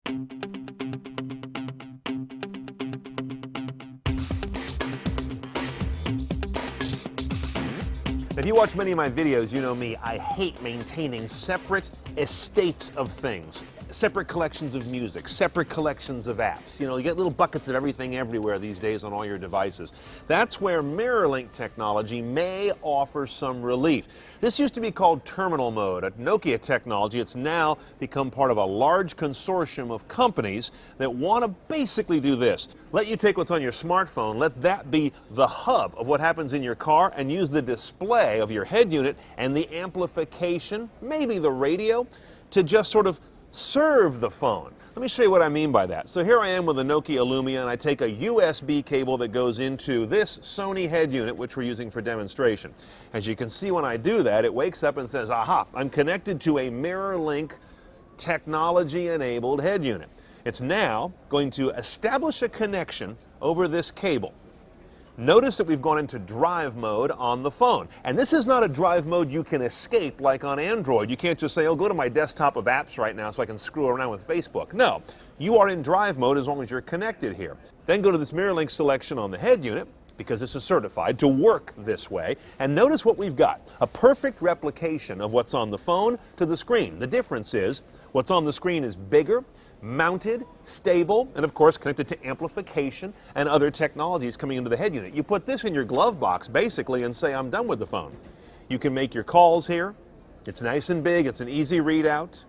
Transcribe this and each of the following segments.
If you watch many of my videos, you know me, I hate maintaining separate estates of things, separate collections of music, separate collections of apps. You know, you get little buckets of everything everywhere these days on all your devices. That's where MirrorLink technology may offer some relief. This used to be called terminal mode. At Nokia Technology, it's now become part of a large consortium of companies that want to basically do this. Let you take what's on your smartphone, let that be the hub of what happens in your car, and use the display of your head unit and the amplification, maybe the radio, to just sort of serve the phone. Let me show you what I mean by that. So here I am with a Nokia Lumia, and I take a USB cable that goes into this Sony head unit, which we're using for demonstration. As you can see, when I do that, it wakes up and says, aha, I'm connected to a MirrorLink technology-enabled head unit. It's now going to establish a connection over this cable. Notice that we've gone into drive mode on the phone. And this is not a drive mode you can escape like on Android. You can't just say, oh, go to my desktop of apps right now so I can screw around with Facebook. No, you are in drive mode as long as you're connected here. Then go to this MirrorLink selection on the head unit, because this is certified to work this way. And notice what we've got, a perfect replication of what's on the phone to the screen. The difference is what's on the screen is bigger, mounted, stable, and of course connected to amplification and other technologies coming into the head unit. You put this in your glove box basically and say, I'm done with the phone. You can make your calls here. It's nice and big. It's an easy readout.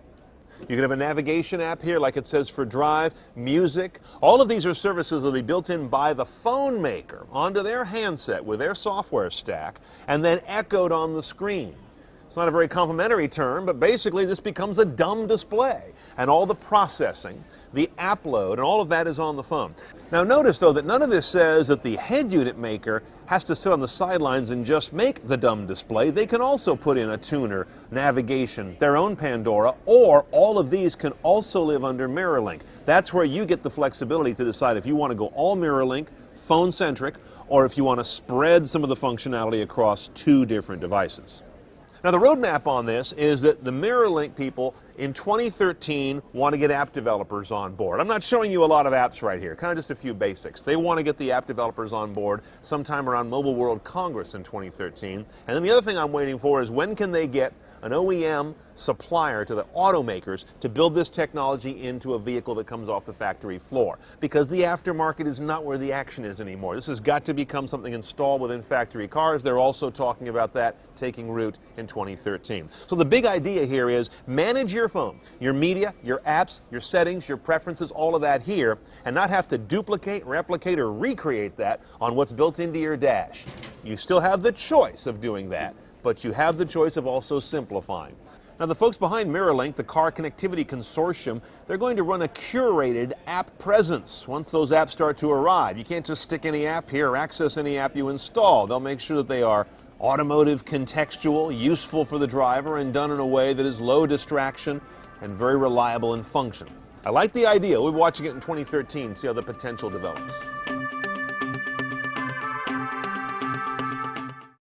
You can have a navigation app here like it says for Drive, music. All of these are services that will be built in by the phone maker onto their handset with their software stack and then echoed on the screen. It's not a very complimentary term, but basically this becomes a dumb display. And all the processing, the app load, and all of that is on the phone. Now notice, though, that none of this says that the head unit maker has to sit on the sidelines and just make the dumb display. They can also put in a tuner, navigation, their own Pandora, or all of these can also live under MirrorLink. That's where you get the flexibility to decide if you want to go all MirrorLink, phone-centric, or if you want to spread some of the functionality across two different devices. Now the roadmap on this is that the MirrorLink people in 2013 want to get app developers on board. I'm not showing you a lot of apps right here, kind of just a few basics. They want to get the app developers on board sometime around Mobile World Congress in 2013. And then the other thing I'm waiting for is when can they get an OEM supplier to the automakers to build this technology into a vehicle that comes off the factory floor. Because the aftermarket is not where the action is anymore. This has got to become something installed within factory cars. They're also talking about that taking root in 2013. So the big idea here is manage your phone, your media, your apps, your settings, your preferences, all of that here, and not have to duplicate, replicate, or recreate that on what's built into your dash. You still have the choice of doing that, but you have the choice of also simplifying. Now the folks behind MirrorLink, the Car Connectivity Consortium, they're going to run a curated app presence once those apps start to arrive. You can't just stick any app here or access any app you install. They'll make sure that they are automotive contextual, useful for the driver, and done in a way that is low distraction and very reliable in function. I like the idea. We'll be watching it in 2013, see how the potential develops.